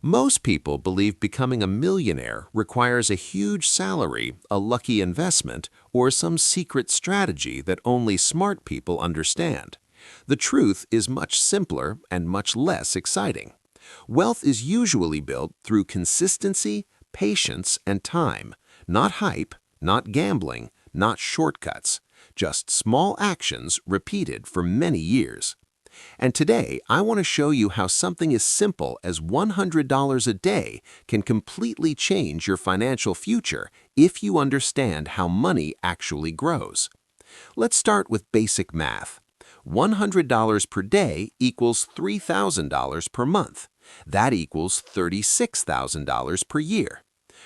Most people believe becoming a millionaire requires a huge salary, a lucky investment, or some secret strategy that only smart people understand. The truth is much simpler and much less exciting. Wealth is usually built through consistency, patience, and time, not hype, not gambling, not shortcuts, just small actions repeated for many years. And today, I want to show you how something as simple as $100 a day can completely change your financial future if you understand how money actually grows. Let's start with basic math. $100 per day equals $3,000 per month. That equals $36,000 per year.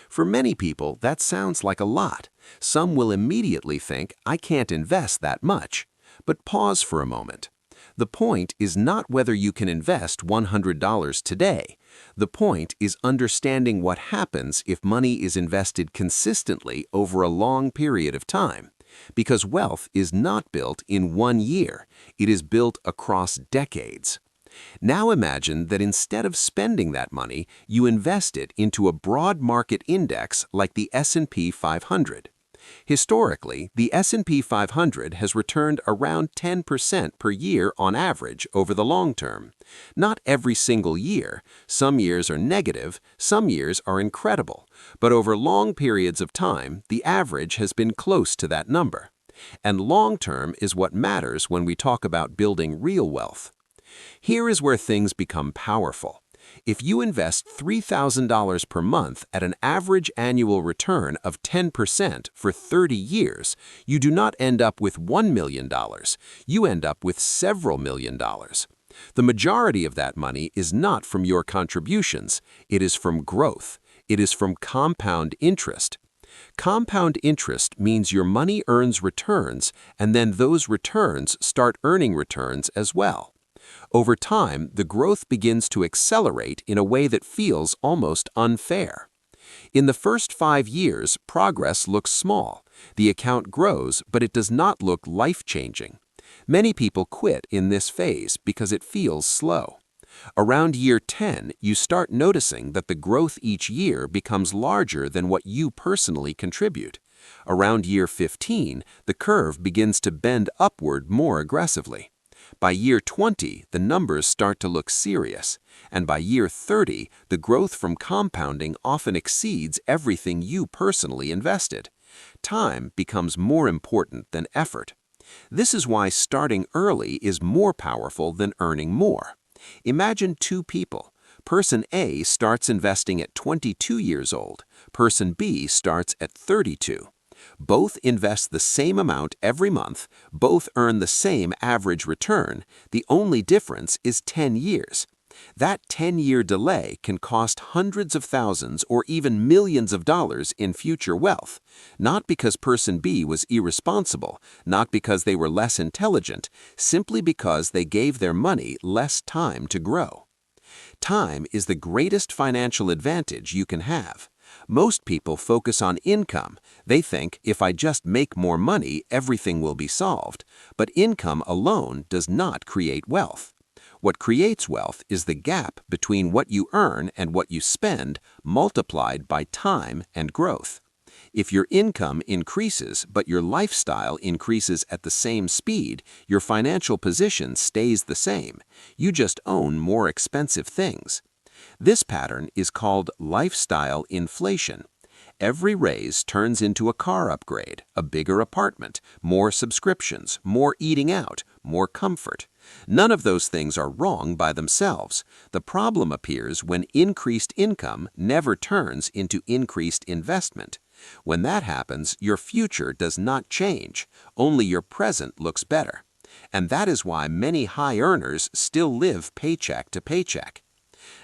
For many people, that sounds like a lot. Some will immediately think, I can't invest that much. But pause for a moment. The point is not whether you can invest $100 today. The point is understanding what happens if money is invested consistently over a long period of time. Because wealth is not built in one year. It is built across decades. Now imagine that instead of spending that money, you invest it into a broad market index like the S&P 500. Historically, the S&P 500 has returned around 10% per year on average over the long term. Not every single year. Some years are negative, some years are incredible. But over long periods of time, the average has been close to that number. And long term is what matters when we talk about building real wealth. Here is where things become powerful. If you invest $3,000 per month at an average annual return of 10% for 30 years, you do not end up with $1 million. You end up with several million dollars. The majority of that money is not from your contributions. It is from growth. It is from compound interest. Compound interest means your money earns returns, and then those returns start earning returns as well. Over time, the growth begins to accelerate in a way that feels almost unfair. In the first 5 years, progress looks small. The account grows, but it does not look life-changing. Many people quit in this phase because it feels slow. Around year 10, you start noticing that the growth each year becomes larger than what you personally contribute. Around year 15, the curve begins to bend upward more aggressively. By year 20, the numbers start to look serious, and by year 30, the growth from compounding often exceeds everything you personally invested. Time becomes more important than effort. This is why starting early is more powerful than earning more. Imagine two people. Person A starts investing at 22 years old. Person B starts at 32. Both invest the same amount every month, both earn the same average return. The only difference is 10 years. That 10-year delay can cost hundreds of thousands or even millions of dollars in future wealth, not because person B was irresponsible, not because they were less intelligent, simply because they gave their money less time to grow. Time is the greatest financial advantage you can have. Most people focus on income. They think, if I just make more money, everything will be solved. But income alone does not create wealth. What creates wealth is the gap between what you earn and what you spend, multiplied by time and growth. If your income increases, but your lifestyle increases at the same speed, your financial position stays the same. You just own more expensive things. This pattern is called lifestyle inflation. Every raise turns into a car upgrade, a bigger apartment, more subscriptions, more eating out, more comfort. None of those things are wrong by themselves. The problem appears when increased income never turns into increased investment. When that happens, your future does not change, only your present looks better. And that is why many high earners still live paycheck to paycheck.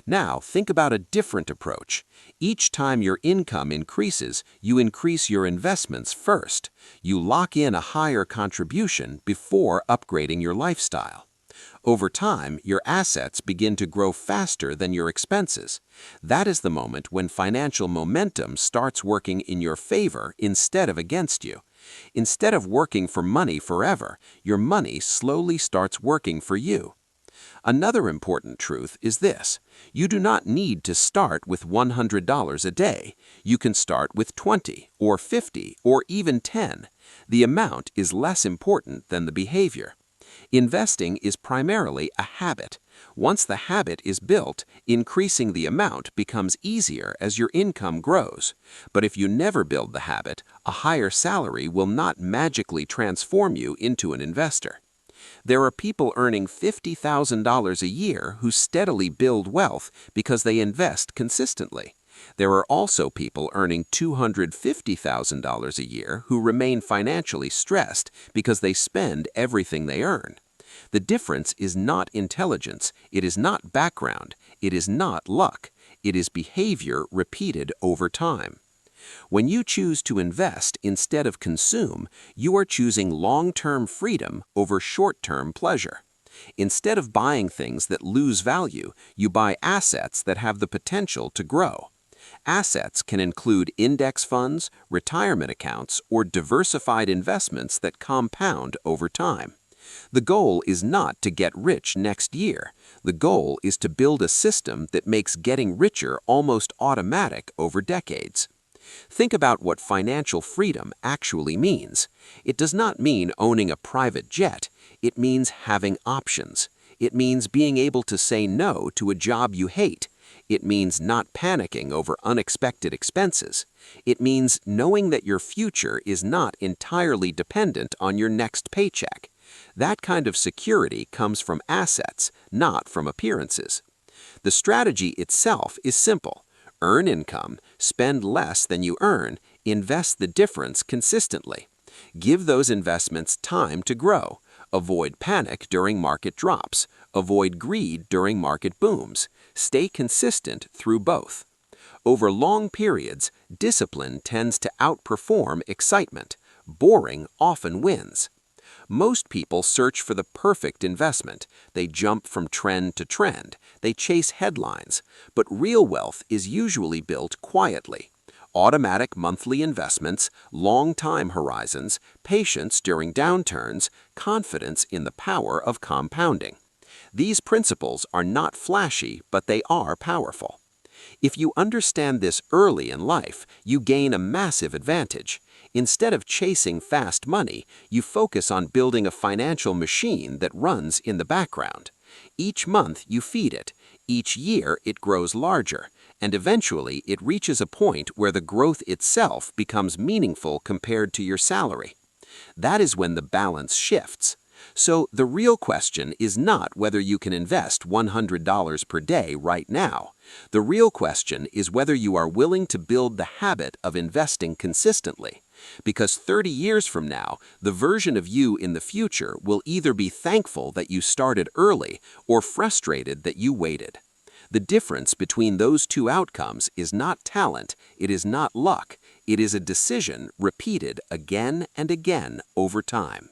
Now, think about a different approach. Each time your income increases, you increase your investments first. You lock in a higher contribution before upgrading your lifestyle. Over time, your assets begin to grow faster than your expenses. That is the moment when financial momentum starts working in your favor instead of against you. Instead of working for money forever, your money slowly starts working for you. Another important truth is this: you do not need to start with $100 a day. You can start with 20 or 50 or even 10. The amount is less important than the behavior. Investing is primarily a habit. Once the habit is built, increasing the amount becomes easier as your income grows. But if you never build the habit, a higher salary will not magically transform you into an investor. There are people earning $50,000 a year who steadily build wealth because they invest consistently. There are also people earning $250,000 a year who remain financially stressed because they spend everything they earn. The difference is not intelligence, it is not background, it is not luck, it is behavior repeated over time. When you choose to invest instead of consume, you are choosing long-term freedom over short-term pleasure. Instead of buying things that lose value, you buy assets that have the potential to grow. Assets can include index funds, retirement accounts, or diversified investments that compound over time. The goal is not to get rich next year. The goal is to build a system that makes getting richer almost automatic over decades. Think about what financial freedom actually means. It does not mean owning a private jet. It means having options. It means being able to say no to a job you hate. It means not panicking over unexpected expenses. It means knowing that your future is not entirely dependent on your next paycheck. That kind of security comes from assets, not from appearances. The strategy itself is simple. Earn income, spend less than you earn, invest the difference consistently. Give those investments time to grow. Avoid panic during market drops. Avoid greed during market booms. Stay consistent through both. Over long periods, discipline tends to outperform excitement. Boring often wins. Most people search for the perfect investment. They jump from trend to trend. They chase headlines. But real wealth is usually built quietly. Automatic monthly investments, long time horizons, patience during downturns, confidence in the power of compounding. These principles are not flashy, but they are powerful. If you understand this early in life, you gain a massive advantage. Instead of chasing fast money, you focus on building a financial machine that runs in the background. Each month you feed it. Each year it grows larger, and eventually it reaches a point where the growth itself becomes meaningful compared to your salary. That is when the balance shifts. So the real question is not whether you can invest $100 per day right now. The real question is whether you are willing to build the habit of investing consistently. Because 30 years from now, the version of you in the future will either be thankful that you started early or frustrated that you waited. The difference between those two outcomes is not talent, it is not luck, it is a decision repeated again and again over time.